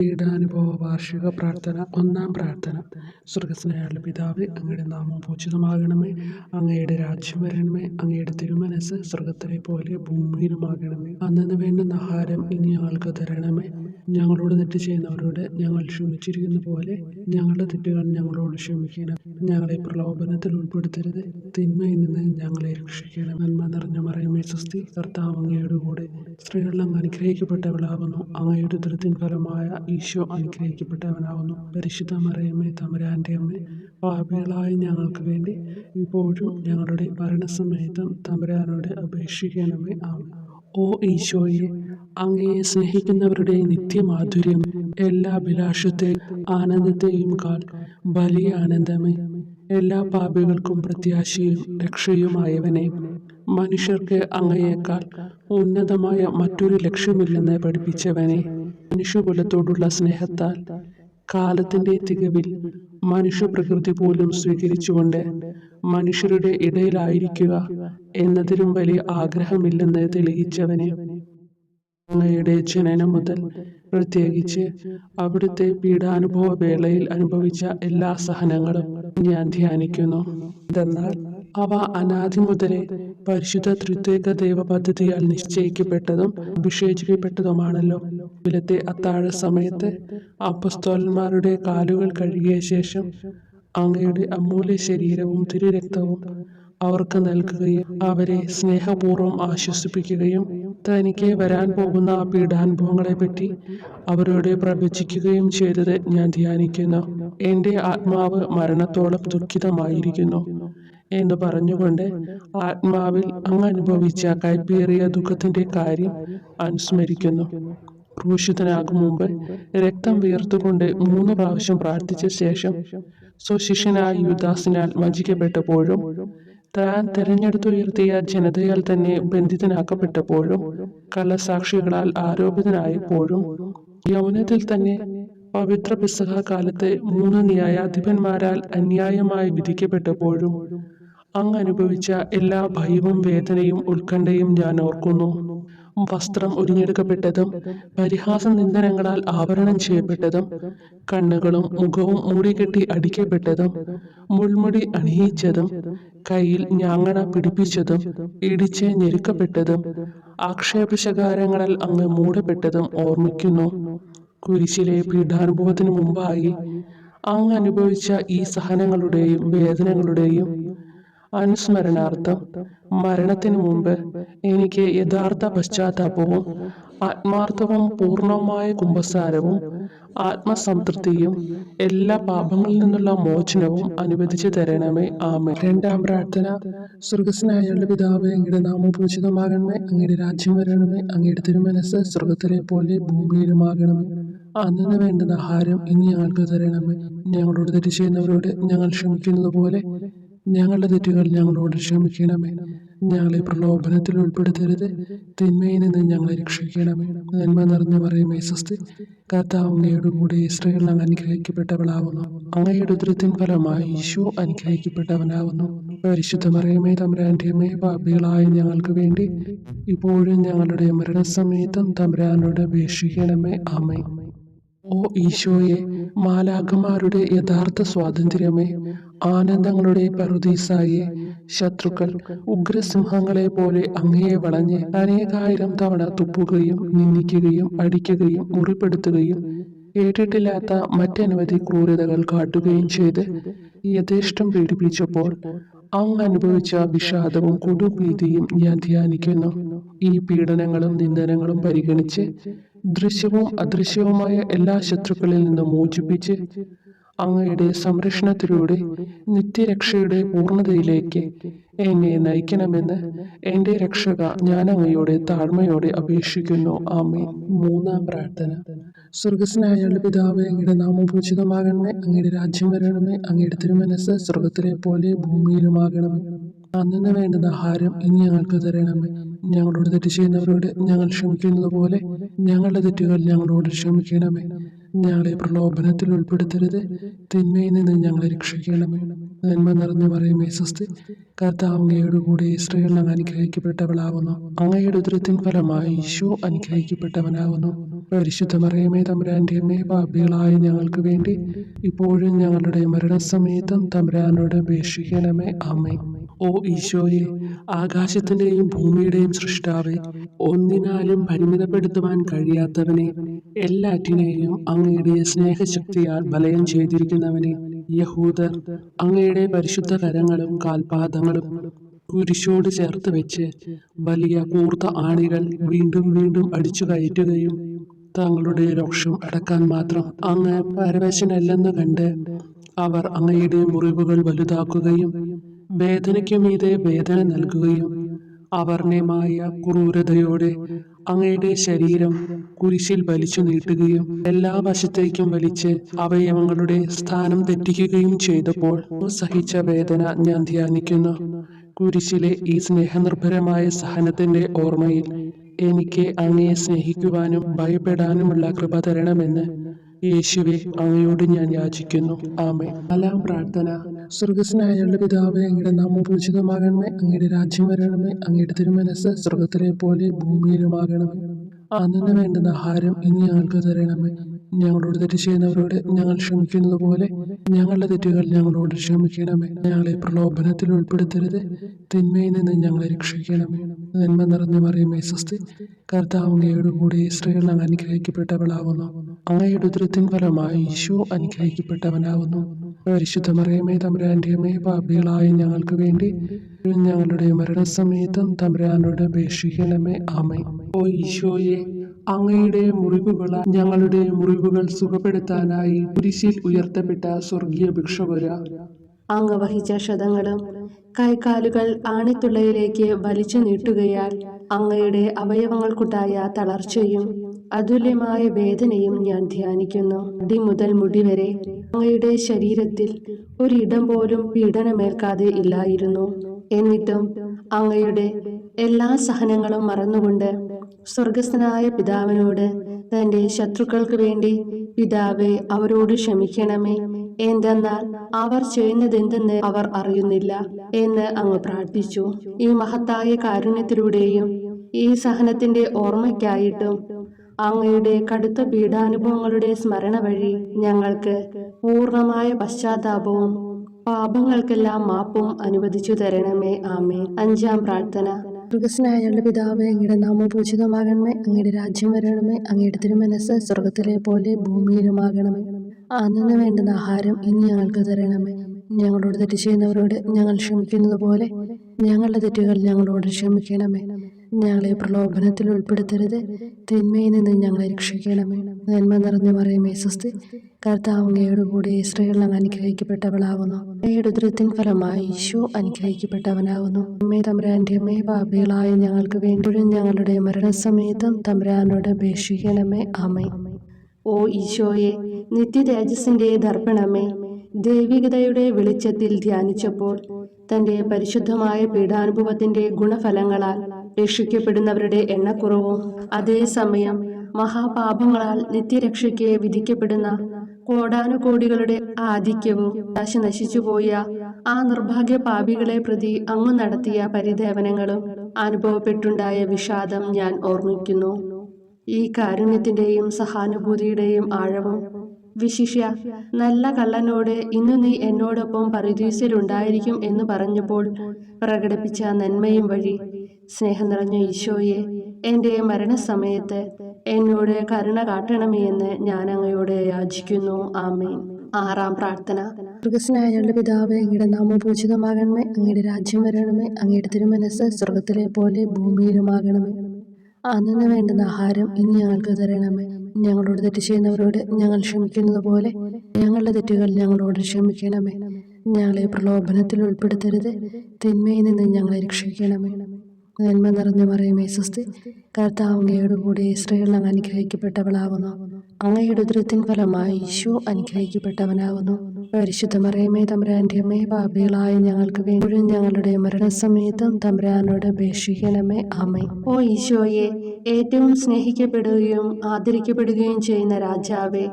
പീഡാനുഭവ വാർഷിക പ്രാർത്ഥന. ഒന്നാം പ്രാർത്ഥന. സ്വർഗ്ഗസ്ഥനായ പിതാവേ, അങ്ങയുടെ നാമം പൂജിതമാകണമേ. അങ്ങയുടെ രാജ്യം വരണമേ. അങ്ങയുടെ തിരുമനസ്സ് സ്വർഗ്ഗത്തിലെ പോലെ ഭൂമിയിലുമാകണമേ. അന്നന്ന് വേണ്ടുന്ന ആഹാരം ഇനി ഞങ്ങൾക്ക് തരണമേ. ഞങ്ങളോട് തെറ്റ് ചെയ്യുന്നവരോട് ഞങ്ങൾ ക്ഷമിച്ചിരിക്കുന്ന പോലെ ഞങ്ങളുടെ തെറ്റുകൾ ഞങ്ങളോട് ക്ഷമിക്കണം. ഞങ്ങളെ പ്രലോഭനത്തിൽ ഉൾപ്പെടുത്തരുത്, തിന്മയിൽ നിന്ന് ഞങ്ങളെ രക്ഷിക്കണം. നന്മ നിറഞ്ഞ മറിയമേ സ്വസ്തി, കർത്താവ് അങ്ങയുടെ കൂടെ സ്ത്രീകളിൽ അങ്ങ് അനുഗ്രഹിക്കപ്പെട്ടവളാകുന്നു. അങ്ങയുടെ ഉദരത്തിൻ ഫലമായ ഈശോ അനുഗ്രഹിക്കപ്പെട്ടവനാകുന്നു. പരിശുദ്ധ മറിയമേ, തമ്പുരാന്റെ അമ്മേ, പാപികളായ ഞങ്ങൾക്ക് വേണ്ടി ഇപ്പോഴും ഞങ്ങളുടെ മരണസമയത്തും തമ്പുരാനോട് അപേക്ഷിക്കണമേ. ആമേൻ. ഓ ഈശോയെ, അങ്ങയെ സ്നേഹിക്കുന്നവരുടെ നിത്യമാധുര്യം, എല്ലാ അഭിലാഷത്തെയും ആനന്ദത്തെയും കാൾ വലിയ ആനന്ദമേ. എല്ലാ പാപികൾക്കും പ്രത്യാശയും രക്ഷയുമായവനെ, മനുഷ്യർക്ക് അങ്ങയേക്കാൾ ഉന്നതമായ മറ്റൊരു ലക്ഷ്യമില്ലെന്ന് പഠിപ്പിച്ചവനെ, മനുഷ്യകുലത്തോടുള്ള സ്നേഹത്താൽ കാലത്തിന്റെ തികവിൽ മനുഷ്യപ്രകൃതി പോലും സ്വീകരിച്ചുകൊണ്ട് മനുഷ്യരുടെ ഇടയിലായിരിക്കുക എന്നതിലും വലിയ ആഗ്രഹമില്ലെന്ന് തെളിയിച്ചവനെ, അങ്ങയുടെ ജനനം മുതൽ പ്രത്യേകിച്ച് അവിടുത്തെ പീഡാനുഭവ വേളയിൽ അനുഭവിച്ച എല്ലാ സഹനങ്ങളും ഞാൻ ധ്യാനിക്കുന്നു. എന്തെന്നാൽ അവ അനാദി മുതലേ പരിശുദ്ധ ത്രിത്വൈക ദൈവ പദ്ധതിയാൽ നിശ്ചയിക്കപ്പെട്ടതും അഭിഷേചിക്കപ്പെട്ടതുമാണല്ലോ. ഇവിലത്തെ അത്താഴ സമയത്ത് അപ്പസ്തോലന്മാരുടെ കാലുകൾ കഴുകിയ ശേഷം അങ്ങയുടെ അമൂല്യ ശരീരവും തിരുരക്തവും അവർക്ക് നൽകുകയും അവരെ സ്നേഹപൂർവ്വം ആശ്വസിപ്പിക്കുകയും തനിക്ക് വരാൻ പോകുന്ന പീഡാനുഭവങ്ങളെ പറ്റി അവരോട് പ്രവചിക്കുകയും ചെയ്തത് ഞാൻ ധ്യാനിക്കുന്നു. എൻ്റെ ആത്മാവ് മരണത്തോളം ദുഃഖിതമായിരിക്കുന്നു എന്ന് പറഞ്ഞുകൊണ്ട് ആത്മാവിൽ അങ്ങ് അനുഭവിച്ച കൈപ്പേറിയ ദുഃഖത്തിന്റെ കാര്യം അനുസ്മരിക്കുന്നു. ക്രൂശിതനാകും മുമ്പ് രക്തം വീർത്തുകൊണ്ട് 3 പ്രാവശ്യം പ്രാർത്ഥിച്ച ശേഷം സ്വശിഷ്യനായ യൂദാസിനാൽ വഞ്ചിക്കപ്പെട്ടപ്പോഴും താൻ തെരഞ്ഞെടുത്തുയർത്തിയ ജനതയാൽ തന്നെ ബന്ധിതനാക്കപ്പെട്ടപ്പോഴും കള്ളസാക്ഷികളാൽ ആരോപിതനായപ്പോഴും യൗവനത്തിൽ തന്നെ പവിത്ര പെസഹ കാലത്ത് 3 ന്യായാധിപന്മാരാൽ അന്യായമായി വിധിക്കപ്പെട്ടപ്പോഴും അങ്ങ് അനുഭവിച്ച എല്ലാ ഭയവും വേദനയും ഉത്കണ്ഠയും ഞാൻ ഓർക്കുന്നു. വസ്ത്രം ഉരിഞ്ഞെടുക്കപ്പെട്ടതും പരിഹാസ നിന്ദനങ്ങളാൽ ആവരണം ചെയ്യപ്പെട്ടതും കണ്ണുകളും മുഖവും മൂടിക്കെട്ടി അടിക്കപ്പെട്ടതും മുൾമുടി അണിയിച്ചതും കയ്യിൽ ഞാങ്ങണ പിടിപ്പിച്ചതും ഇടിച്ച് ഞെരുക്കപ്പെട്ടതും ആക്ഷേപശകാരങ്ങളാൽ അങ്ങ് മൂടപ്പെട്ടതും ഓർമ്മിക്കുന്നു. കുരിശിലെ പീഡാനുഭവത്തിനു മുമ്പായി അങ്ങ് അനുഭവിച്ച ഈ സഹനങ്ങളുടെയും വേദനകളുടെയും അനുസ്മരണാർത്ഥം മരണത്തിനു മുമ്പ് എനിക്ക് യഥാർത്ഥ പശ്ചാത്താപവും ആത്മാർത്ഥവും പൂർണ്ണവുമായ കുമ്പസാരവും ആത്മസംതൃപ്തിയും എല്ലാ പാപങ്ങളിൽ നിന്നുള്ള മോചനവും അനുവദിച്ചു തരണമേ. ആമേൻ. രണ്ടാം പ്രാർത്ഥന. സ്വർഗ്ഗസ്ഥനായ പിതാവേ, അങ്ങയുടെ നാമം പൂജിതമാകണമേ. അങ്ങയുടെ രാജ്യം വരണമേ. അങ്ങയുടെ തിരുമനസ്സ് സ്വർഗ്ഗത്തിലെ പോലെ ഭൂമിയിലുമാകണമേ. അന്നന്ന് വേണ്ടുന്ന ആഹാരം ഇനി ഞങ്ങൾക്ക് തരണമേ. ഞങ്ങളോട് തെറ്റ് ചെയ്യുന്നവരോട് ഞങ്ങൾ ക്ഷമിക്കുന്നത് പോലെ ഞങ്ങളുടെ തെറ്റുകൾ ഞങ്ങളോട് ക്ഷമിക്കണമേ. ഞങ്ങളെ പ്രലോഭനത്തിൽ ഉൾപ്പെടുത്തരുത്, തിന്മയിൽ നിന്ന് ഞങ്ങളെ രക്ഷിക്കണമേ. നന്മ നിറഞ്ഞ മറിയമേ സ്വസ്തി, കർത്താവ് അങ്ങയുടെ കൂടെ സ്ത്രീകളിൽ അങ്ങ് അനുഗ്രഹിക്കപ്പെട്ടവളാകുന്നു. അങ്ങയുടെ ഉദരത്തിൻ ഫലമായി ഈശോ അനുഗ്രഹിക്കപ്പെട്ടവനാകുന്നു. പരിശുദ്ധ മറിയമേ, തമ്പുരാന്റെ അമ്മേ, പാപികളായ ഞങ്ങൾക്ക് വേണ്ടി ഇപ്പോഴും ഞങ്ങളുടെ മരണസമയത്തും തമ്പുരാനോട് അപേക്ഷിക്കണമേ. ആമേൻ. ഓ ഈശോയെ, മാലാഖമാരുടെ യഥാർത്ഥ സ്വാതന്ത്ര്യമേ, ആനന്ദങ്ങളുടെ പറുദീസായെ, ശത്രുക്കൾ ഉഗ്രസിംഹങ്ങളെ പോലെ അങ്ങയെ വളഞ്ഞ് അനേകായിരം തവണ തുപ്പുകയും നിന്ദിക്കുകയും അടിക്കുകയും മുറിപ്പെടുത്തുകയും കേട്ടിട്ടില്ലാത്ത മറ്റനവധി ക്രൂരതകൾ കാട്ടുകയും ചെയ്ത് യഥേഷ്ടം പീഡിപ്പിച്ചപ്പോൾ അങ്ങ് അനുഭവിച്ച വിഷാദവും കൊടുഭീതിയും ഞാൻ ധ്യാനിക്കുന്നു. ഈ പീഡനങ്ങളും നിന്ദനങ്ങളും പരിഗണിച്ച് ദൃശ്യവും അദൃശ്യവുമായ എല്ലാ ശത്രുക്കളിൽ നിന്നും മോചിപ്പിച്ച് അങ്ങയുടെ സംരക്ഷണത്തിലൂടെ നിത്യരക്ഷയുടെ പൂർണ്ണതയിലേക്ക് എന്നെ നയിക്കണമെന്ന് എൻ്റെ രക്ഷക ഞാൻ അങ്ങയോടെ താഴ്മയോടെ അപേക്ഷിക്കുന്നു. ആമേൻ. മൂന്നാം പ്രാർത്ഥന. സ്വർഗ്ഗസ്ഥനായ പിതാവേ, അങ്ങയുടെ നാമം പൂജിതമാകണമേ. അങ്ങയുടെ രാജ്യം വരണമേ. അങ്ങയുടെ തിരുമനസ്സ് സ്വർഗ്ഗത്തിലെ പോലെ ഭൂമിയിലുമാകണമേ. അന്നന്ന് വേണ്ടുന്ന ആഹാരം ഇനി ഞങ്ങൾക്ക് തരണമേ. ഞങ്ങളോട് തെറ്റ് ചെയ്യുന്നവരോട് ഞങ്ങൾ ക്ഷമിക്കുന്നത് പോലെ ഞങ്ങളുടെ തെറ്റുകൾ ഞങ്ങളോട് ക്ഷമിക്കണമേ. ഞങ്ങളെ പ്രലോഭനത്തിൽ ഉൾപ്പെടുത്തരുത്, തിന്മയിൽ നിന്ന് ഞങ്ങളെ രക്ഷിക്കണമേ. നന്മ നിറഞ്ഞ മറിയമേ സ്വസ്തി, കർത്താവ് അങ്ങയോട് കൂടെ സ്ത്രീകൾ അങ്ങ് അനുഗ്രഹിക്കപ്പെട്ടവളാകുന്നു. അങ്ങയുടെ ഉദരത്തിൻ ഫലമായി ഈശോ അനുഗ്രഹിക്കപ്പെട്ടവനാകുന്നു. പരിശുദ്ധ മറിയമേ തമ്പുരാന്റെ അമ്മേ, പാപികളായ ഞങ്ങൾക്ക് വേണ്ടി ഇപ്പോഴും ഞങ്ങളുടെ മരണസമയത്തും തമ്പുരാനോട് അപേക്ഷിക്കണമേ. ആമേൻ. ഓ ഈശോയെ, ആകാശത്തിന്റെയും ഭൂമിയുടെയും സൃഷ്ടാവേ, ഒന്നിനാലും പരിമിതപ്പെടുത്തുവാൻ കഴിയാത്തവനെ, എല്ലാറ്റിനെയും അങ്ങയുടെ സ്നേഹശക്തിയാൽ വലയം ചെയ്തിരിക്കുന്നവനെ, യഹൂദർ അങ്ങയുടെ പരിശുദ്ധ കരങ്ങളും കാൽപാദങ്ങളും കുരിശോട് ചേർത്ത് വെച്ച് വലിയ കൂർത്ത ആണികൾ വീണ്ടും വീണ്ടും അടിച്ചു കയറ്റുകയും തങ്ങളുടെ രോഷം അടക്കാൻ മാത്രം അങ്ങ് പരവശനല്ലെന്ന് കണ്ട് അവർ അങ്ങയുടെ മുറിവുകൾ വലുതാക്കുകയും വേദനയ്ക്കു മീതെ വേദന നൽകുകയും അവർണ്യമായ ക്രൂരതയോടെ അങ്ങയുടെ ശരീരം കുരിശിൽ വലിച്ചു നീട്ടുകയും എല്ലാ വശത്തേക്കും വലിച്ച് അവയവങ്ങളുടെ സ്ഥാനം തെറ്റിക്കുകയും ചെയ്തപ്പോൾ സഹിച്ച വേദന ഞാൻ ധ്യാനിക്കുന്നു. കുരിശിലെ ഈ സ്നേഹനിർഭരമായ സഹനത്തിന്റെ ഓർമ്മയിൽ എനിക്ക് അങ്ങയെ സ്നേഹിക്കുവാനും ഭയപ്പെടാനുമുള്ള കൃപ തരണമെന്ന് യേശുവെ അങ്ങയോട് ഞാൻ യാചിക്കുന്നു. ആമേൻ. നാലാം പ്രാർത്ഥന. സ്വർഗസ്നായ ഞങ്ങളുടെ പിതാവേ, അങ്ങയുടെ നാമം പൂജിതമാകണമേ, അങ്ങയുടെ രാജ്യം വരണമേ, അങ്ങയുടെ തിരുമനസ്സ് സ്വർഗത്തിലെ പോലെ ഭൂമിയിലുമാകണമേ. അന്നു വേണ്ടുന്ന ആഹാരം ഇനി ഞങ്ങൾക്ക് തരണമേ. ഞങ്ങളോട് തെറ്റ് ചെയ്യുന്നവരോട് ഞങ്ങൾ ക്ഷമിക്കുന്നത് പോലെ ഞങ്ങളുടെ തെറ്റുകൾ ഞങ്ങളോട് ക്ഷമിക്കണമേ. ഞങ്ങളെ പ്രലോഭനത്തിൽ ഉൾപ്പെടുത്തരുത്, തിന്മയിൽ നിന്ന് ഞങ്ങളെ രക്ഷിക്കണമേ. നന്മ നിറഞ്ഞ മറിയമേ സ്വസ്തി, കർത്താവ് അങ്ങയോട് കൂടെ സ്ത്രീകൾ അങ്ങ് അനുഗ്രഹിക്കപ്പെട്ടവളാകുന്നു. അങ്ങയുടെ ഉദരത്തിൻ ഫലമായി ഈശോ അനുഗ്രഹിക്കപ്പെട്ടവനാകുന്നു. പരിശുദ്ധ മറിയമേ തമ്പുരാന്റെ അമ്മേ, പാപികളായ ഞങ്ങൾക്ക് വേണ്ടി ഞങ്ങളുടെ മരണസമയത്തും തമ്പുരാനോട് അപേക്ഷിക്കണമേ. ആമേൻ. ഓ ഈശോയെ, അങ്ങയുടെ മുറിവുകളാൽ ഞങ്ങളുടെ മുറിവുകൾ സുഖപ്പെടുത്താനായി കുരിശിൽ ഉയർത്തപ്പെട്ട സ്വർഗീയ ഭിക്ഷുകര, അങ്ങ് വഹിച്ച ക്ഷതങ്ങളും കൈകാലുകൾ ആണിത്തുള്ളയിലേക്ക് വലിച്ചു നീട്ടുകയാൽ അങ്ങയുടെ അവയവങ്ങൾക്കുണ്ടായ തളർച്ചയും അതുല്യമായ വേദനയും ഞാൻ ധ്യാനിക്കുന്നു. അടി മുതൽ മുടി വരെ അങ്ങയുടെ ശരീരത്തിൽ ഒരിടം പോലും പീഡനമേൽക്കാതെ ഇല്ലായിരുന്നു. എന്നിട്ടും അങ്ങയുടെ എല്ലാ സഹനങ്ങളും മറന്നുകൊണ്ട് സ്വർഗസ്ഥനായ പിതാവിനോട് തന്റെ ശത്രുക്കൾക്ക് വേണ്ടി പിതാവേ അവരോട് ക്ഷമിക്കണമേ, എന്തെന്നാൽ അവർ ചെയ്യുന്നതെന്തെന്ന് അവർ അറിയുന്നില്ല എന്ന് അങ്ങ് പ്രാർത്ഥിച്ചു. ഈ മഹത്തായ കാരുണ്യത്തിലൂടെയും ഈ സഹനത്തിന്റെ ഓർമ്മയ്ക്കായിട്ടും അങ്ങയുടെ കടുത്ത പീഡാനുഭവങ്ങളുടെ സ്മരണ വഴി ഞങ്ങൾക്ക് പൂർണ്ണമായ പശ്ചാത്താപവും പാപങ്ങൾക്കെല്ലാം മാപ്പും അനുവദിച്ചു തരണമേ. ആമേൻ. അഞ്ചാം പ്രാർത്ഥന. സ്വർഗസ്നായ ഞങ്ങളുടെ പിതാവേ, അങ്ങയുടെ നാമം പൂജിതമാകണമേ, അങ്ങയുടെ രാജ്യം വരണമേ, അങ്ങയുടെ തിരുമനസ്സ് സ്വർഗത്തിലെ പോലെ ഭൂമിയിലുമാകണമേ. അന്നു വേണ്ടുന്ന ആഹാരം ഇനി ഞങ്ങൾക്ക് തരണമേ. ഞങ്ങളോട് തെറ്റ് ചെയ്യുന്നവരോട് ഞങ്ങൾ ക്ഷമിക്കുന്നത് പോലെ ഞങ്ങളുടെ തെറ്റുകൾ ഞങ്ങളോട് ക്ഷമിക്കണമേ. ഞങ്ങളെ പ്രലോഭനത്തിൽ ഉൾപ്പെടുത്തരുത്, തിന്മയിൽ നിന്ന് ഞങ്ങളെ രക്ഷിക്കണമേ. നന്മ നിറഞ്ഞ മറിയമേ സ്വസ്തി, കർത്താവ് അങ്ങയോട് കൂടെ സ്ത്രീകൾ അങ്ങ് അനുഗ്രഹിക്കപ്പെട്ടവളാകുന്നു. അങ്ങയുടെ ഉദരത്തിൻ ഫലമായി ഈശോ അനുഗ്രഹിക്കപ്പെട്ടവനാകുന്നു. അമ്മേ തമ്പുരാന്റെ അമ്മേ, പാപികളായ ഞങ്ങൾക്ക് വേണ്ടിയും ഞങ്ങളുടെ മരണസമയത്തും തമ്പുരാനോട് അപേക്ഷിക്കണമേ. ആമേൻ. ഓ ഈശോയെ, നിത്യതേജസ്സിന്റെ ദർപ്പണമേ, ദൈവികതയുടെ വെളിച്ചത്തിൽ ധ്യാനിച്ചപ്പോൾ തന്റെ പരിശുദ്ധമായ പീഡാനുഭവത്തിന്റെ ഗുണഫലങ്ങളാൽ രക്ഷിക്കപ്പെടുന്നവരുടെ എണ്ണക്കുറവും അതേസമയം മഹാപാപങ്ങളാൽ നിത്യരക്ഷയ്ക്ക് വിധിക്കപ്പെടുന്ന കോടാനുകോടികളുടെ ആധിക്യവും നശിച്ചുപോയ ആ നിർഭാഗ്യ പാപികളെ പ്രതി അങ്ങ് നടത്തിയ പരിദേവനങ്ങളും അനുഭവപ്പെട്ടുണ്ടായ വിഷാദം ഞാൻ ഓർമ്മിക്കുന്നു. ഈ കാരുണ്യത്തിന്റെയും സഹാനുഭൂതിയുടെയും ആഴവും വിശിഷ്യ നല്ല കള്ളനോട് ഇന്നു നീ എന്നോടൊപ്പം പറുദീസയിലുണ്ടായിരിക്കും എന്ന് പറഞ്ഞപ്പോൾ പ്രകടിപ്പിച്ച നന്മയും വഴി സ്നേഹം നിറഞ്ഞ ഈശോയെ, എൻ്റെ മരണസമയത്ത് എന്നോട് കരുണ കാട്ടണമേ എന്ന് ഞാൻ അങ്ങയോട് യാചിക്കുന്നു. ആമേൻ. ആറാം പ്രാർത്ഥന. സ്വർഗസ്നായ ഞങ്ങളുടെ പിതാവേ, അങ്ങയുടെ നാമം പൂജിതമാകണമേ, അങ്ങയുടെ രാജ്യം വരണമേ, അങ്ങയുടെ തിരുമനസ്സ് സ്വർഗത്തിലെ പോലെ ഭൂമിയിലുമാകണമേ. അന്നു വേണ്ടുന്ന ആഹാരം ഇനി ഞങ്ങൾക്ക് തരണമേ. ഞങ്ങളോട് തെറ്റ് ചെയ്യുന്നവരോട് ഞങ്ങൾ ക്ഷമിക്കുന്നത് പോലെ ഞങ്ങളുടെ തെറ്റുകൾ ഞങ്ങളോട് ക്ഷമിക്കണമേ. ഞങ്ങളെ പ്രലോഭനത്തിൽ ഉൾപ്പെടുത്തരുത്, തിന്മയിൽ നിന്ന് ഞങ്ങളെ രക്ഷിക്കണമേ. നന്മ നിറഞ്ഞ മറിയമേ സ്വസ്തി, കർത്താവ് അങ്ങയോട് കൂടെ സ്ത്രീകൾ അങ്ങ് അനുഗ്രഹിക്കപ്പെട്ടവളാകുന്നു. അങ്ങയുടെ ഉദരത്തിൻ ഫലമായി ഈശോ അനുഗ്രഹിക്കപ്പെട്ടവനാകുന്നു. പരിശുദ്ധ മറിയമേ തമ്പുരാന്റെ അമ്മേ, പാപികളായ ഞങ്ങൾക്ക് വേണ്ടി ഞങ്ങളുടെ മരണസമയത്തും തമ്പുരാനോട് അപേക്ഷിക്കണമേ. ആമേൻ. ഓ ഈശോയെ, ഏറ്റവും സ്നേഹിക്കപ്പെടുകയും ആദരിക്കപ്പെടുകയും ചെയ്യുന്ന രാജാവേ,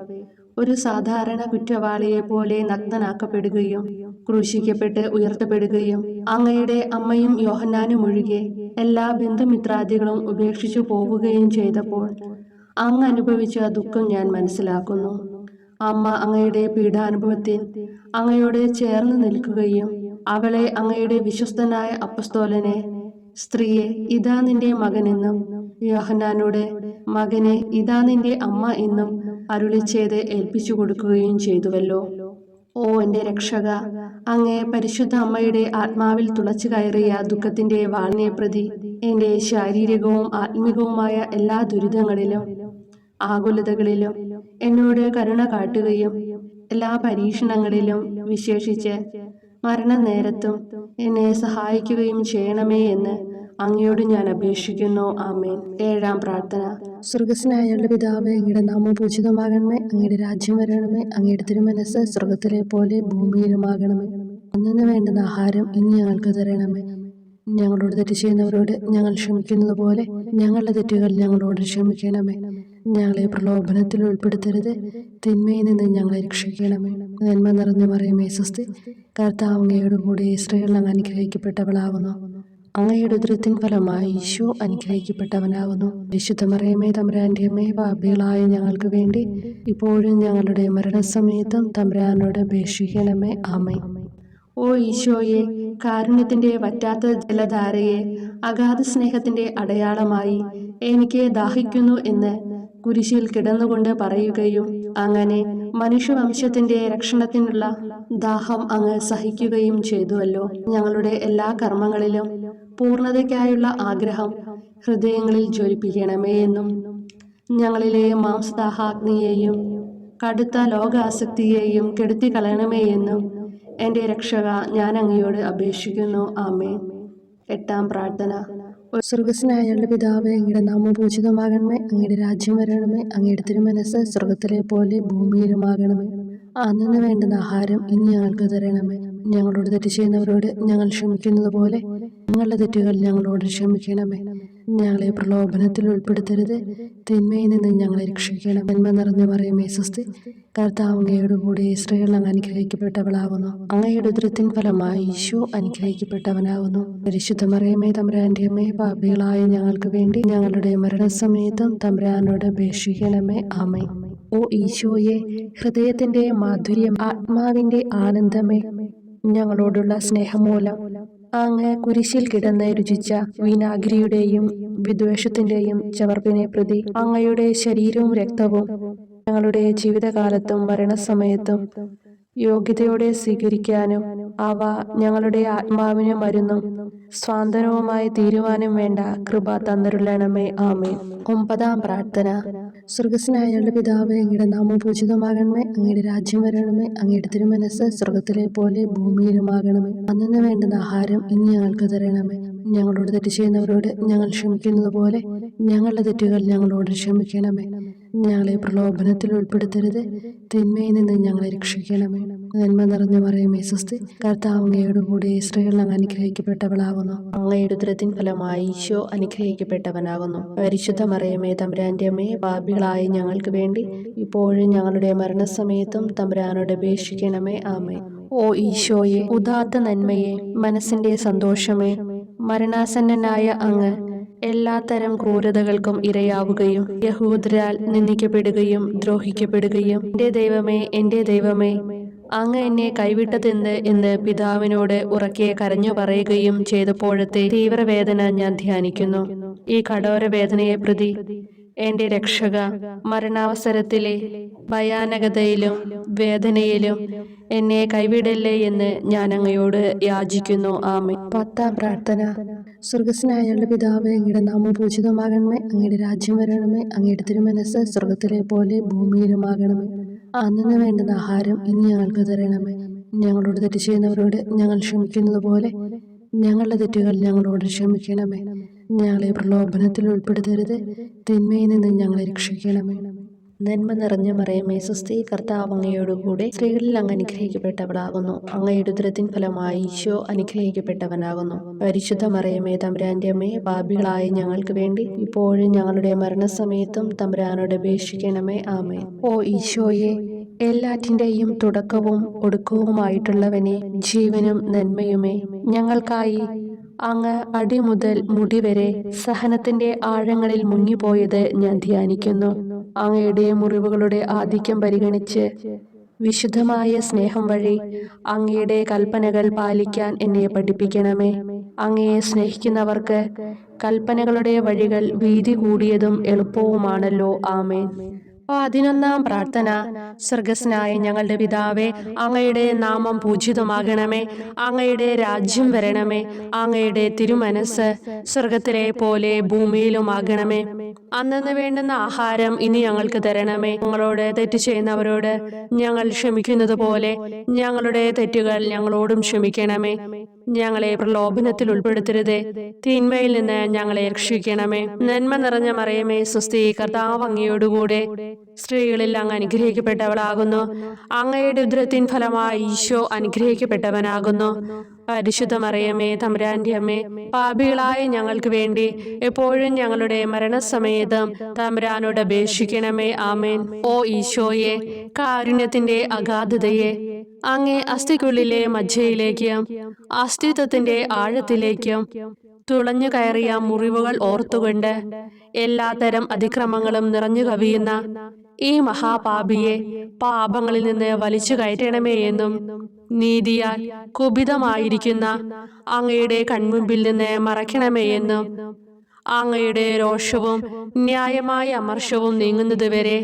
ഒരു സാധാരണ കുറ്റവാളിയെ പോലെ നഗ്നനാക്കപ്പെടുകയും ക്രൂശിക്കപ്പെട്ട് ഉയർത്തപ്പെടുകയും അങ്ങയുടെ അമ്മയും യോഹന്നാനും ഒഴികെ എല്ലാ ബന്ധുമിത്രാദികളും ഉപേക്ഷിച്ചു പോവുകയും ചെയ്തപ്പോൾ അങ്ങ് അനുഭവിച്ച ദുഃഖം ഞാൻ മനസ്സിലാക്കുന്നു. അമ്മ അങ്ങയുടെ പീഡാനുഭവത്തിൽ അങ്ങയോട് ചേർന്ന് നിൽക്കുകയും അവളെ അങ്ങയുടെ വിശ്വസ്തനായ അപ്പസ്തോലനെ, സ്ത്രീയെ ഇതാ നിന്റെ മകനെന്നും യോഹന്നാനോട്, മകനെ ഇതാ നിന്റെ അമ്മ എന്നും അരുളിച്ചെയ്ത് ഏൽപ്പിച്ചു കൊടുക്കുകയും ചെയ്തുവല്ലോ. ഓ എൻ്റെ രക്ഷക, അങ്ങേ പരിശുദ്ധ അമ്മയുടെ ആത്മാവിൽ തുളച്ചു കയറിയ ദുഃഖത്തിന്റെ വാളിനെ പ്രതി എൻ്റെ ശാരീരികവും ആത്മികവുമായ എല്ലാ ദുരിതങ്ങളിലും ആകുലതകളിലും എന്നോട് കരുണ കാട്ടുകയും എല്ലാ പരീക്ഷണങ്ങളിലും വിശേഷിച്ച് മരണനേരത്തും എന്നെ സഹായിക്കുകയും ചെയ്യണമേ എന്ന് അങ്ങയോട് ഞാൻ അപേക്ഷിക്കുന്നു. ആമേൻ. 7-ാം പ്രാർത്ഥന. സ്വർഗസ്നായ പിതാവേ, അങ്ങയുടെ നാമം പൂജിതമാകണമേ. അങ്ങയുടെ രാജ്യം വരണമേ. അങ്ങയുടെ തിരുമനസ്സ് സ്വർഗത്തിലെ പോലെ ഭൂമിയിലുമാകണമേ. അന്നു വേണ്ടുന്ന ആഹാരം ഇനി ഞങ്ങൾക്ക് തരണമേ. ഞങ്ങളോട് തെറ്റ് ചെയ്യുന്നവരോട് ഞങ്ങൾ ക്ഷമിക്കുന്നത് പോലെ ഞങ്ങളുടെ തെറ്റുകൾ ഞങ്ങളോട് ക്ഷമിക്കണമേ. ഞങ്ങളെ പ്രലോഭനത്തിൽ ഉൾപ്പെടുത്തരുത്, തിന്മയിൽ നിന്ന് ഞങ്ങളെ രക്ഷിക്കണമേ. നന്മ നിറഞ്ഞ മറിയമേ സ്വസ്തി, കർത്താവ് അങ്ങയോട് കൂടെ സ്ത്രീകൾ അങ്ങ് അനുഗ്രഹിക്കപ്പെട്ടവളാകുന്നു. അങ്ങയുടെ ഉദരത്തിൻ ഫലമായി ഈശോ അനുഗ്രഹിക്കപ്പെട്ടവനാകുന്നു. വിശുദ്ധ മറിയമേ തമ്പുരാന്റെ അമ്മേ, പാപികളായ ഞങ്ങൾക്ക് വേണ്ടി ഇപ്പോഴും ഞങ്ങളുടെ മരണസമയത്തും തമ്പുരാനോട് അപേക്ഷിക്കണമേ. ആമേൻ. ഓ ഈശോയെ, കാരുണ്യത്തിന്റെ വറ്റാത്ത ജലധാരയെ അഗാധ സ്നേഹത്തിന്റെ അടയാളമായി എനിക്ക് ദാഹിക്കുന്നു എന്ന് കുരിശിൽ കിടന്നുകൊണ്ട് പറയുകയും അങ്ങനെ മനുഷ്യവംശത്തിന്റെ രക്ഷണത്തിനുള്ള ദാഹം അങ്ങ് സഹിക്കുകയും ചെയ്തുവല്ലോ. ഞങ്ങളുടെ എല്ലാ കർമ്മങ്ങളിലും പൂർണ്ണതയ്ക്കായുള്ള ആഗ്രഹം ഹൃദയങ്ങളിൽ ജ്വലിപ്പിക്കണമേ എന്നും ഞങ്ങളിലെ മാംസദാഹാഗ്നിയെയും കടുത്ത ലോകാസക്തിയെയും കെടുത്തി കളയണമേ എന്നും എൻ്റെ രക്ഷക ഞാൻ അങ്ങയോട് അപേക്ഷിക്കുന്നു. ആമേൻ. 8-ാം പ്രാർത്ഥന. സ്വർഗസ്നായ പിതാവേ, അങ്ങയുടെ നാമം പൂജിതമാകണമേ. അങ്ങയുടെ രാജ്യം വരണമേ. അങ്ങയുടെ തിരുമനസ്സ് സ്വർഗത്തിലെ പോലെ ഭൂമിയിലുമാകണമേ. അന്നു വേണ്ടുന്ന ആഹാരം ഇനി ഞങ്ങൾക്ക് തരണമേ. ഞങ്ങളോട് തെറ്റ് ചെയ്യുന്നവരോട് ഞങ്ങൾ ക്ഷമിക്കുന്നത് പോലെ ഞങ്ങളുടെ തെറ്റുകൾ ഞങ്ങളോട് ക്ഷമിക്കണമേ. ഞങ്ങളെ പ്രലോഭനത്തിൽ ഉൾപ്പെടുത്തരുത്, തിന്മയിൽ നിന്ന് ഞങ്ങളെ രക്ഷിക്കണം. നന്മ നിറഞ്ഞ മറിയമേ സ്വസ്തി, കർത്താവ് അങ്ങയോട് കൂടെ സ്ത്രീകൾ അങ്ങ് അനുഗ്രഹിക്കപ്പെട്ടവളാകുന്നു. അങ്ങയുടെ ഉദരത്തിൻ ഫലമായി ഈശോ അനുഗ്രഹിക്കപ്പെട്ടവനാകുന്നു. പരിശുദ്ധ മറിയമേ തമ്പുരാന്റെ അമ്മേ, പാപികളായ ഞങ്ങൾക്ക് വേണ്ടി ഞങ്ങളുടെ മരണസമയത്തും തമ്പുരാനോട് അപേക്ഷിക്കണമേ. ആമേൻ. ഓ ഈശോയെ, ഹൃദയത്തിന്റെ മാധുര്യം, ആത്മാവിന്റെ ആനന്ദമേ, ഞങ്ങളോടുള്ള സ്നേഹം മൂലം അങ്ങ് കുരിശിൽ കിടന്ന് രുചിച്ച വിനാഗിരിയുടെയും വിദ്വേഷത്തിന്റെയും ചവർപ്പിനെ പ്രതി അങ്ങയുടെ ശരീരവും രക്തവും ഞങ്ങളുടെ ജീവിതകാലത്തും മരണസമയത്തും യോഗ്യതയോടെ സ്വീകരിക്കാനും അവ ഞങ്ങളുടെ ആത്മാവിന് മരുന്നും സ്വാന്തനവുമായി തീരുവാനും വേണ്ട കൃപ തന്നരുളണമേ. ആമേൻ. 9-ാം പ്രാർത്ഥന. സ്വർഗസ്നായ പിതാവേ, അങ്ങയുടെ നാമം പൂജിതമാകണമേ. അങ്ങയുടെ രാജ്യം വരണമേ. അങ്ങയുടെ തിരുമനസ്സ് സ്വർഗത്തിലെ പോലെ ഭൂമിയിലുമാകണമേ. അന്നു വേണ്ടുന്ന ആഹാരം ഇനി ഞങ്ങൾക്ക് തരണമേ. ഞങ്ങളോട് തെറ്റ് ചെയ്യുന്നവരോട് ഞങ്ങൾ ക്ഷമിക്കുന്നത് പോലെ ഞങ്ങളുടെ തെറ്റുകൾ ഞങ്ങളോട് ക്ഷമിക്കണമേ. ഞങ്ങളെ പ്രലോഭനത്തിൽ ഉൾപ്പെടുത്തരുത്, തിന്മയിൽ നിന്ന് ഞങ്ങളെ രക്ഷിക്കണമേ. നന്മ നിറഞ്ഞ മറിയമേ സ്വസ്തി, കർത്താവ് അങ്ങയോട് കൂടെ സ്ത്രീകൾ അങ്ങ് അനുഗ്രഹിക്കപ്പെട്ടവളാകുന്നു. അങ്ങയുടെ ഉദരത്തിൻ ഫലമായി ഈശോ അനുഗ്രഹിക്കപ്പെട്ടവനാകുന്നു. പരിശുദ്ധ മറിയമേ തമ്പുരാന്റെ അമ്മേ, പാപികളായ ഞങ്ങൾക്ക് വേണ്ടി ഇപ്പോഴും ഞങ്ങളുടെ മരണസമയത്തും തമ്പുരാനോട് അപേക്ഷിക്കണമേ. ആമേൻ. ഓ ഈശോയെ, ഉദാത്ത നന്മയെ, മനസ്സിന്റെ സന്തോഷമേ, മരണാസന്നനായ അങ്ങ് എല്ലാത്തരം ക്രൂരതകൾക്കും ഇരയാവുകയും യഹൂദരാൽ നിന്ദിക്കപ്പെടുകയും ദ്രോഹിക്കപ്പെടുകയും എൻ്റെ ദൈവമേ അങ്ങ് എന്നെ കൈവിട്ടതെന്ത് എന്ന് പിതാവിനോട് ഉറക്കെ കരഞ്ഞു പറയുകയും ചെയ്തപ്പോഴത്തെ തീവ്രവേദന ഞാൻ ധ്യാനിക്കുന്നു. ഈ കഠോര വേദനയെ പ്രതി എൻ്റെ രക്ഷക, മരണാവസരത്തിലെ ഭയാനകതയിലും വേദനയിലും എന്നെ കൈവിടല്ലേ എന്ന് ഞാൻ അങ്ങയോട് യാചിക്കുന്നു. ആമേൻ. 10-ാം പ്രാർത്ഥന. സ്വർഗസ്നായ പിതാവേ, അങ്ങയുടെ നാമം പൂജിതമാകണമേ. അങ്ങയുടെ രാജ്യം വരണമേ. അങ്ങയുടെ തിരുമനസ്സ് സ്വർഗത്തിലെ പോലെ ഭൂമിയിലുമാകണമേ. അന്നു വേണ്ടുന്ന ആഹാരം ഇനി ഞങ്ങൾക്ക് തരണമേ. ഞങ്ങളോട് തെറ്റ് ചെയ്യുന്നവരോട് ഞങ്ങൾ ക്ഷമിക്കുന്നത് പോലെ ഞങ്ങളുടെ തെറ്റുകൾ ഞങ്ങളോട് ക്ഷമിക്കണമേ. ഞങ്ങളെ പ്രലോഭനത്തിൽ ഉൾപ്പെടുത്തരുത്. തിന്മയിൽ നിന്ന് ഞങ്ങളെ രക്ഷിക്കണമേ. നന്മ നിറഞ്ഞ മറിയമേ സ്വസ്തി, കർത്താവ് അങ്ങയോടുകൂടെ സ്ത്രീകളിൽ അങ്ങ് അനുഗ്രഹിക്കപ്പെട്ടവളാകുന്നു. അങ്ങയുടെ ഉദരത്തിൻ ഫലമായി ഈശോ അനുഗ്രഹിക്കപ്പെട്ടവനാകുന്നു. പരിശുദ്ധ മറിയമേ തമ്പുരാന്റെ അമ്മേ, പാപികളായ ഞങ്ങൾക്ക് വേണ്ടി ഇപ്പോഴും ഞങ്ങളുടെ മരണസമയത്തും തമ്പുരാനോട് അപേക്ഷിക്കണമേ. ആമേൻ. ഓ ഈശോയെ, എല്ലാറ്റിൻ്റെയും തുടക്കവും ഒടുക്കവുമായിട്ടുള്ളവനെ, ജീവനും നന്മയുമേ, ഞങ്ങൾക്കായി അങ്ങ് അടിമുതൽ മുടിവരെ സഹനത്തിന്റെ ആഴങ്ങളിൽ മുങ്ങിപ്പോയത് ഞാൻ ധ്യാനിക്കുന്നു. അങ്ങയുടെ മുറിവുകളുടെ ആധിക്യം പരിഗണിച്ച് വിശുദ്ധമായ സ്നേഹം വഴി അങ്ങയുടെ കൽപ്പനകൾ പാലിക്കാൻ എന്നെ പഠിപ്പിക്കണമേ. അങ്ങയെ സ്നേഹിക്കുന്നവർക്ക് കൽപ്പനകളുടെ വഴികൾ വീതി കൂടിയതും എളുപ്പവുമാണല്ലോ. ആമേൻ. 11-ാം പ്രാർത്ഥന. സ്വർഗസ്നായ ഞങ്ങളുടെ പിതാവേ, അങ്ങയുടെ നാമം പൂജിതമാകണമേ. അങ്ങയുടെ രാജ്യം വരണമേ. അങ്ങയുടെ തിരുമനസ് സ്വർഗത്തിലെ പോലെ ഭൂമിയിലുമാകണമേ. അന്നന്ന് വേണ്ടുന്ന ആഹാരം ഇനി ഞങ്ങൾക്ക് തരണമേ. ഞങ്ങളോട് തെറ്റ് ചെയ്യുന്നവരോട് ഞങ്ങൾ ക്ഷമിക്കുന്നത് പോലെ ഞങ്ങളുടെ തെറ്റുകൾ ഞങ്ങളോടും ക്ഷമിക്കണമേ. ഞങ്ങളെ പ്രലോഭനത്തിൽ ഉൾപ്പെടുത്തരുതേ, തിന്മയിൽ നിന്ന് ഞങ്ങളെ രക്ഷിക്കണമേ. നന്മ നിറഞ്ഞ മറിയമേ സ്വസ്തി, കർത്താവ് അങ്ങയോടുകൂടെ സ്ത്രീകളിൽ അങ്ങ് അനുഗ്രഹിക്കപ്പെട്ടവളാകുന്നു. അങ്ങയുടെ ഉദരത്തിൻ ഫലമായി ഈശോ അനുഗ്രഹിക്കപ്പെട്ടവനാകുന്നു. പരിശുദ്ധ മറിയമേ തമ്പുരാന്റെ അമ്മേ, പാപികളായ ഞങ്ങൾക്ക് വേണ്ടി എപ്പോഴും ഞങ്ങളുടെ മരണസമയത്തും തമ്പുരാനോട് അപേക്ഷിക്കണമേ. ആമേൻ. ഓ ഈശോയെ, കാരുണ്യത്തിന്റെ അഗാധതയെ, അങ്ങേ അസ്ഥിക്കുള്ളിലെ മജ്ജയിലേക്കും അസ്തിത്വത്തിന്റെ ആഴത്തിലേക്കും തുളഞ്ഞു കയറിയ മുറിവുകൾ ഓർത്തുകൊണ്ട് എല്ലാത്തരം അതിക്രമങ്ങളും നിറഞ്ഞു കവിയുന്ന ഈ മഹാപാപിയെ പാപങ്ങളിൽ നിന്ന് വലിച്ചു കയറ്റണമേ എന്നും, നീതിയാൽ കുപിതമായിരിക്കുന്ന അങ്ങയുടെ കൺമുമ്പിൽ നിന്ന് മറയ്ക്കണമേ എന്നും, അങ്ങയുടെ രോഷവും ന്യായമായ അമർഷവും നീങ്ങുന്നതുവരെ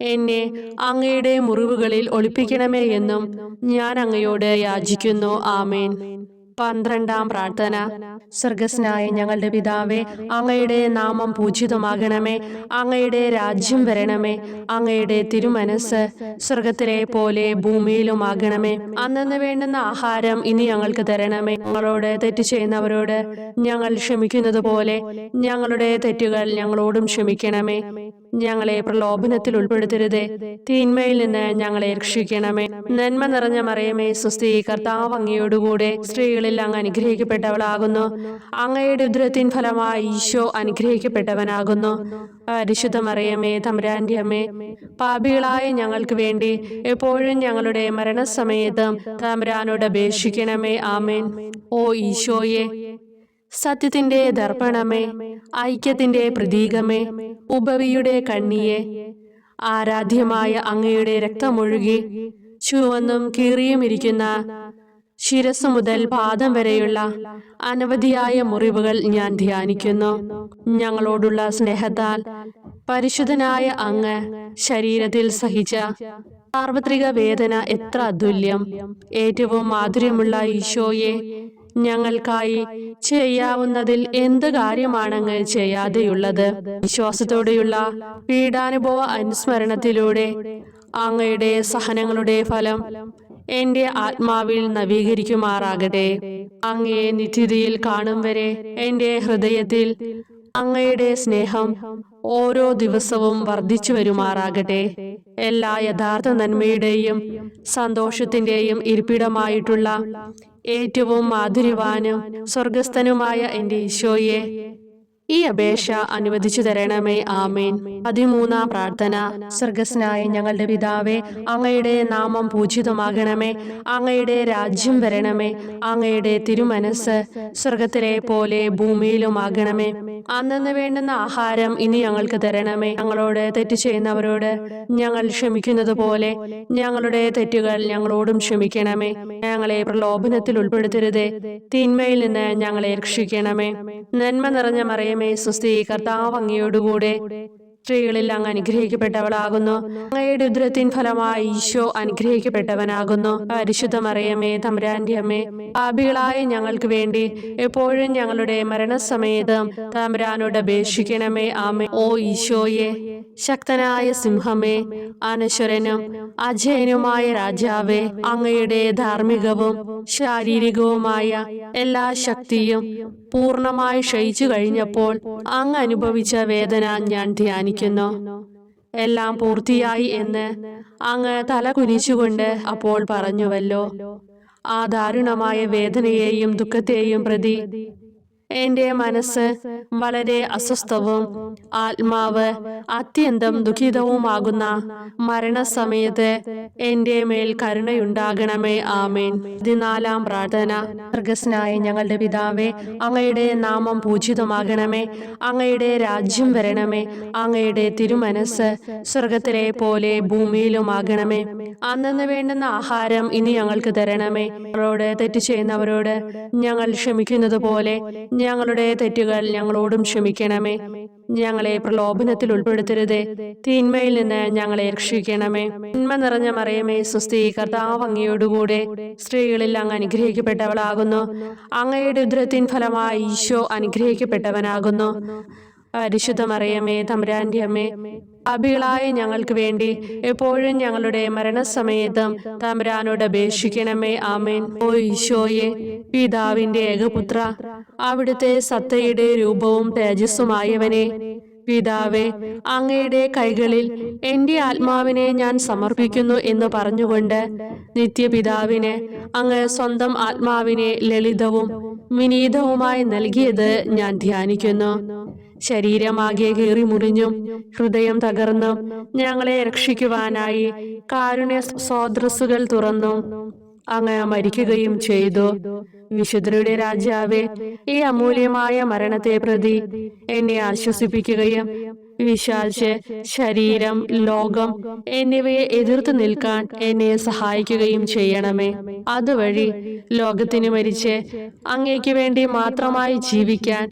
എന്നെ അങ്ങയുടെ മുറിവുകളിൽ ഒളിപ്പിക്കണമേ എന്നും ഞാൻ അങ്ങയോട് യാചിക്കുന്നു. ആമേൻ. 12-ാം പ്രാർത്ഥന. സ്വർഗസ്നായ ഞങ്ങളുടെ പിതാവേ, അങ്ങയുടെ നാമം പൂജിതമാകണമേ. അങ്ങയുടെ രാജ്യം വരണമേ. അങ്ങയുടെ തിരുമനസ് സ്വർഗത്തിലെ പോലെ ഭൂമിയിലുമാകണമേ. അന്നന്ന് വേണ്ടുന്ന ആഹാരം ഇനി ഞങ്ങൾക്ക് തരണമേ. ഞങ്ങളോട് തെറ്റ് ചെയ്യുന്നവരോട് ഞങ്ങൾ ക്ഷമിക്കുന്നത് പോലെ ഞങ്ങളുടെ തെറ്റുകൾ ഞങ്ങളോടും ക്ഷമിക്കണമേ. ഞങ്ങളെ പ്രലോഭനത്തിൽ ഉൾപ്പെടുത്തരുതേ, തിന്മയിൽ നിന്ന് ഞങ്ങളെ രക്ഷിക്കണമേ. നന്മ നിറഞ്ഞ മറിയമേ സ്വസ്തി, കർത്താവ് അങ്ങയോടുകൂടെ സ്ത്രീകളിൽ അങ്ങ് അനുഗ്രഹിക്കപ്പെട്ടവളാകുന്നു. അങ്ങയുടെ ഉദരത്തിൻ ഫലമായി ഈശോ അനുഗ്രഹിക്കപ്പെട്ടവനാകുന്നു. പരിശുദ്ധ മറിയമേ തമ്പുരാന്റെ അമ്മേ, പാപികളായ ഞങ്ങൾക്ക് വേണ്ടി എപ്പോഴും ഞങ്ങളുടെ മരണസമയത്തും തമ്പുരാനോട് അപേക്ഷിക്കണമേ. ആമേൻ. ഓ ഈശോയെ, സത്യത്തിന്റെ ദർപ്പണമേ, ഐക്യത്തിന്റെ പ്രതീകമേ, ഉപവിയുടെ കണ്ണിയെ, ആരാധ്യമായ അങ്ങയുടെ രക്തമൊഴുകി ചുവന്നും കീറിയുമിരിക്കുന്ന ശിരസ് മുതൽ പാദം വരെയുള്ള അനവധിയായ മുറിവുകൾ ഞാൻ ധ്യാനിക്കുന്നു. ഞങ്ങളോടുള്ള സ്നേഹത്താൽ പരിശുദ്ധനായ അങ്ങ് ശരീരത്തിൽ സഹിച്ച സാർവത്രിക വേദന എത്ര അതുല്യം. ഏറ്റവും മാധുര്യമുള്ള ഈശോയെ, ഞങ്ങൾക്കായി ചെയ്യാവുന്നതിൽ എന്ത് കാര്യമാണങ്ങ് ചെയ്യാതെയുള്ളത്? വിശ്വാസത്തോടെയുള്ള പീഡാനുഭവ അനുസ്മരണത്തിലൂടെ അങ്ങയുടെ സഹനങ്ങളുടെ ഫലം എന്റെ ആത്മാവിൽ നവീകരിക്കുമാറാകട്ടെ. അങ്ങയെ നിത്യതയിൽ കാണും വരെ എന്റെ ഹൃദയത്തിൽ അങ്ങയുടെ സ്നേഹം ഓരോ ദിവസവും വർദ്ധിച്ചു വരുമാറാകട്ടെ. എല്ലാ യഥാർത്ഥ നന്മയുടെയും സന്തോഷത്തിന്റെയും ഇരിപ്പിടമായിട്ടുള്ള ഏറ്റവും മാധുര്യവാനും സ്വർഗസ്ഥനുമായ എന്റെ ഈശോയെ, ഈ അപേക്ഷ അനുവദിച്ചു തരണമേ. ആമേൻ. 13-ാം പ്രാർത്ഥന. സ്വർഗസ്നായ ഞങ്ങളുടെ പിതാവേ, അങ്ങയുടെ നാമം പൂജിതമാകണമേ. അങ്ങയുടെ രാജ്യം വരണമേ. അങ്ങയുടെ തിരുമനസ് സ്വർഗത്തിലെ പോലെ ഭൂമിയിലുമാകണമേ. അന്നന്ന് വേണ്ടുന്ന ആഹാരം ഇനി ഞങ്ങൾക്ക് തരണമേ. ഞങ്ങളോട് തെറ്റ് ചെയ്യുന്നവരോട് ഞങ്ങൾ ക്ഷമിക്കുന്നത് പോലെ ഞങ്ങളുടെ തെറ്റുകൾ ഞങ്ങളോടും ക്ഷമിക്കണമേ. ഞങ്ങളെ പ്രലോഭനത്തിൽ ഉൾപ്പെടുത്തരുതേ, തിന്മയിൽ നിന്ന് ഞങ്ങളെ രക്ഷിക്കണമേ. നന്മ നിറഞ്ഞ മറിയമേ സ്വസ്തി, കർത്താവ് അങ്ങയോടുകൂടെ സ്ത്രീകളിൽ അങ്ങ് അനുഗ്രഹിക്കപ്പെട്ടവളാകുന്നു. അങ്ങയുടെ ഉദരത്തിൻ ഫലമായി ഈശോ അനുഗ്രഹിക്കപ്പെട്ടവനാകുന്നു. പരിശുദ്ധ മറിയമേ തമ്പുരാന്റെ അമ്മേ, പാപികളായ ഞങ്ങൾക്ക് വേണ്ടി എപ്പോഴും ഞങ്ങളുടെ മരണസമയത്തും തമ്പുരാനോട് അപേക്ഷിക്കണമേ. ആമേൻ. ഓ ഈശോയെ, ശക്തനായ സിംഹമേ, അനശ്വരനും അജയനുമായ രാജാവേ, അങ്ങയുടെ ധാർമ്മികവും ശാരീരികവുമായ എല്ലാ ശക്തിയും പൂർണ്ണമായി ക്ഷയിച്ചു കഴിഞ്ഞപ്പോൾ അങ്ങ് അനുഭവിച്ച വേദന ഞാൻ ധ്യാനിക്കുന്നു. എല്ലാം പൂർത്തിയായി എന്ന് അങ്ങ് തല കുനിച്ചുകൊണ്ട് അപ്പോൾ പറഞ്ഞുവല്ലോ. ആ ദാരുണമായ വേദനയെയും ദുഃഖത്തെയും പ്രതി എന്റെ മനസ്സ് വളരെ അസ്വസ്ഥവും ആത്മാവ് അത്യന്തം ദുഃഖിതവുമാകുന്ന മരണസമയത്ത് എന്റെ മേൽ കരുണയുണ്ടാകണമേ. ആമേൻ. 14-ാം പ്രാർത്ഥന. സ്വർഗ്ഗസ്ഥനായ ഞങ്ങളുടെ പിതാവേ, അങ്ങയുടെ നാമം പൂജിതമാകണമേ. അങ്ങയുടെ രാജ്യം വരണമേ. അങ്ങയുടെ തിരുമനസ്സ് സ്വർഗത്തിലെ പോലെ ഭൂമിയിലുമാകണമേ. അന്നന്ന് വേണ്ടുന്ന ആഹാരം ഇനി ഞങ്ങൾക്ക് തരണമേ. ഞങ്ങളോട് തെറ്റ് ചെയ്യുന്നവരോട് ഞങ്ങൾ ക്ഷമിക്കുന്നത് പോലെ ഞങ്ങളുടെ തെറ്റുകൾ ഞങ്ങളോടും ക്ഷമിക്കണമേ. ഞങ്ങളെ പ്രലോഭനത്തിൽ ഉൾപ്പെടുത്തരുതേ, തിന്മയിൽ നിന്ന് ഞങ്ങളെ രക്ഷിക്കണമേ. നന്മ നിറഞ്ഞ മറിയമേ സ്വസ്തി, കർത്താവ് അങ്ങയോടുകൂടെ സ്ത്രീകളിൽ അങ്ങ് അനുഗ്രഹിക്കപ്പെട്ടവളാകുന്നു. അങ്ങയുടെ ഉദരത്തിൻ ഫലമായി ഈശോ അനുഗ്രഹിക്കപ്പെട്ടവനാകുന്നു. പരിശുദ്ധ മറിയമേ തമ്പുരാന്റെ അമ്മേ, പാപികളായ ഞങ്ങൾക്ക് വേണ്ടി എപ്പോഴും ഞങ്ങളുടെ മരണസമയത്തും തമ്പുരാനോട് അപേക്ഷിക്കണമേ. ആമേൻ. ഓ ഈശോയെ, പിതാവിന്റെ ഏകപുത്ര, അവിടുത്തെ സത്തയുടെ രൂപവും തേജസ്സുമായവനെ, പിതാവേ, അങ്ങയുടെ കൈകളിൽ എന്റെ ആത്മാവിനെ ഞാൻ സമർപ്പിക്കുന്നു എന്ന് പറഞ്ഞുകൊണ്ട് നിത്യപിതാവിന് അങ്ങ് സ്വന്തം ആത്മാവിനെ ലളിതവും വിനീതവുമായി നൽകിയത് ഞാൻ ധ്യാനിക്കുന്നു. ശരീരമാകെ കീറി മുറിഞ്ഞും ഹൃദയം തകർന്നും ഞങ്ങളെ രക്ഷിക്കുവാനായി കാരുണ്യ സ്രോതസ്സുകൾ തുറന്നും അങ്ങ് മരിക്കുകയും ചെയ്തു. വിശുദ്ധരുടെ രാജാവേ, ഈ അമൂല്യമായ മരണത്തെ പ്രതി എന്നെ ആശ്വസിപ്പിക്കുകയും വിശാലിച്ച് ശരീരം, ലോകം എന്നിവയെ എതിർത്ത് നിൽക്കാൻ എന്നെ സഹായിക്കുകയും ചെയ്യണമേ. അതുവഴി ലോകത്തിന് മരിച്ച് അങ്ങേക്ക് വേണ്ടി മാത്രമായി ജീവിക്കാൻ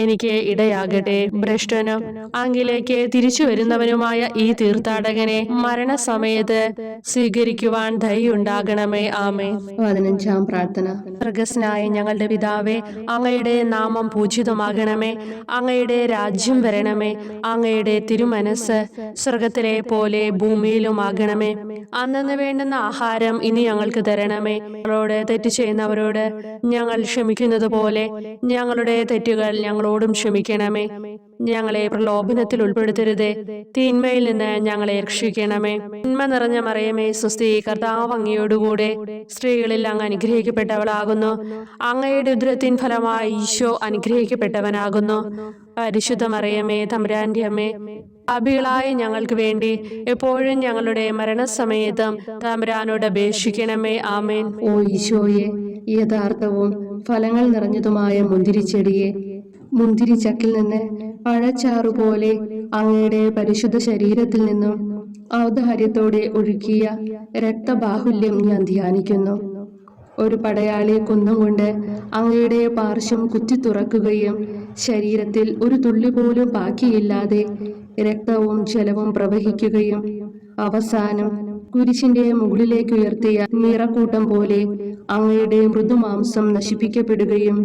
എനിക്ക് ഇടയാകട്ടെ. ഭ്രഷ്ടനും അങ്ങിലേക്ക് തിരിച്ചു വരുന്നവനുമായ ഈ തീർത്ഥാടകനെ മരണസമയത്ത് സ്വീകരിക്കുവാൻ ദയുണ്ടാകണമേ. ആമേൻ. 15-ാം പ്രാർത്ഥന. സ്വർഗ്ഗസ്ഥനായ ഞങ്ങളുടെ പിതാവേ, അങ്ങയുടെ നാമം പൂജിതമാകണമേ. അങ്ങയുടെ രാജ്യം വരണമേ. അങ്ങയുടെ തിരുമനസ്സ് സ്വർഗത്തിലെ പോലെ ഭൂമിയിലുമാകണമേ. അന്നന്ന് വേണ്ടുന്ന ആഹാരം ഇനി ഞങ്ങൾക്ക് തരണമേ. ഞങ്ങളോട് തെറ്റ് ചെയ്യുന്നവരോട് ഞങ്ങൾ ക്ഷമിക്കുന്നത് പോലെ ഞങ്ങളുടെ തെറ്റുകൾ ഞങ്ങളോടും ക്ഷമിക്കണമേ. ഞങ്ങളെ പ്രലോഭനത്തിൽ ഉൾപ്പെടുത്തരുതേ, തിന്മയിൽ നിന്ന് ഞങ്ങളെ രക്ഷിക്കണമേ. നന്മ നിറഞ്ഞ മറിയമേ സ്വസ്തി, കർത്താവ് അങ്ങയോടുകൂടെ സ്ത്രീകളിൽ അങ്ങ് അനുഗ്രഹിക്കപ്പെട്ടവളാകുന്നു. അങ്ങയുടെ ഉദരത്തിൻ ഫലമായി ഈശോ അനുഗ്രഹിക്കപ്പെട്ടവനാകുന്നു. പരിശുദ്ധ മറിയമേ തമ്പുരാന്റെ അമ്മേ, പാപികളായ ഞങ്ങൾക്ക് വേണ്ടി എപ്പോഴും ഞങ്ങളുടെ മരണസമയത്തും തമ്പുരാനോട് അപേക്ഷിക്കണമേ. ആമേൻ. ഓ ഈശോയെ, യഥാർത്ഥവും ഫലങ്ങൾ നിറഞ്ഞതുമായ മുന്തിരിച്ചെടിയെ, മുന്തിരിച്ചക്കിൽ നിന്ന് പഴച്ചാറുപോലെ അങ്ങയുടെ പരിശുദ്ധ ശരീരത്തിൽ നിന്നും ഔദാര്യത്തോടെ ഒഴുക്കിയ രക്തബാഹുല്യം ഞാൻ ധ്യാനിക്കുന്നു. ഒരു പടയാളി കുന്തം കൊണ്ട് അങ്ങയുടെ പാർശ്വം കുത്തി തുറക്കുകയും ശരീരത്തിൽ ഒരു തുള്ളി പോലും ബാക്കിയില്ലാതെ രക്തവും ജലവും പ്രവഹിക്കുകയും അവസാനം കുരിശിന്റെ മുകളിലേക്ക് ഉയർത്തിയ മീറക്കൂട്ടം പോലെ അങ്ങയുടെ മൃദുമാംസം നശിപ്പിക്കപ്പെടുകയും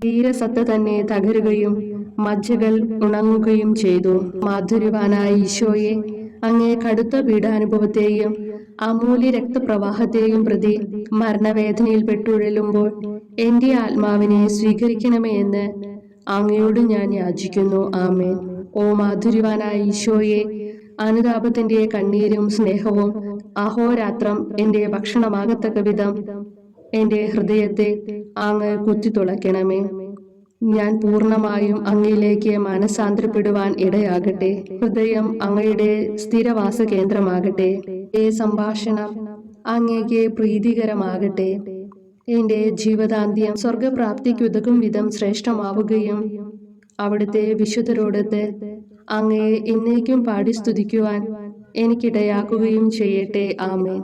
തീരസത്ത തന്നെ തകരുകയും മജ്ജകൾ ഉണങ്ങുകയും ചെയ്തു. മാധുര്യവാനായ ഈശോയെ, അങ്ങേ കടുത്ത പീഡാനുഭവത്തെയും അമൂല്യ രക്തപ്രവാഹത്തെയും പ്രതി മരണവേദനയിൽ പെട്ടുഴലുമ്പോൾ എന്റെ ആത്മാവിനെ സ്വീകരിക്കണമേ എന്ന് അങ്ങയോട് ഞാൻ യാചിക്കുന്നു. ആമേൻ. ഓ മാധുര്യവാനായ ഈശോയെ, അനുതാപത്തിന്റെ കണ്ണീരും സ്നേഹവും അഹോരാത്രം എന്റെ ഭക്ഷണമാകത്തക്ക വിധം എന്റെ ഹൃദയത്തെ അങ്ങ് കുത്തിത്തുളയ്ക്കണമേ. ഞാൻ പൂർണ്ണമായും അങ്ങയിലേക്ക് മനസാന്തരപ്പെടുവാൻ ഇടയാകട്ടെ. ഹൃദയം അങ്ങയുടെ സ്ഥിരവാസ കേന്ദ്രമാകട്ടെ. ഈ സംഭാഷണം അങ്ങേക്ക് പ്രീതികരമാകട്ടെ. എന്റെ ജീവതാന്ത്യം സ്വർഗപ്രാപ്തിക്കുതകും വിധം ശ്രേഷ്ഠമാവുകയും അവിടുത്തെ വിശുദ്ധരോടൊത്ത് അങ്ങയെ എന്നേക്കും പാടി സ്തുതിക്കുവാൻ എനിക്കിടയാക്കുകയും ചെയ്യട്ടെ. ആമേൻ.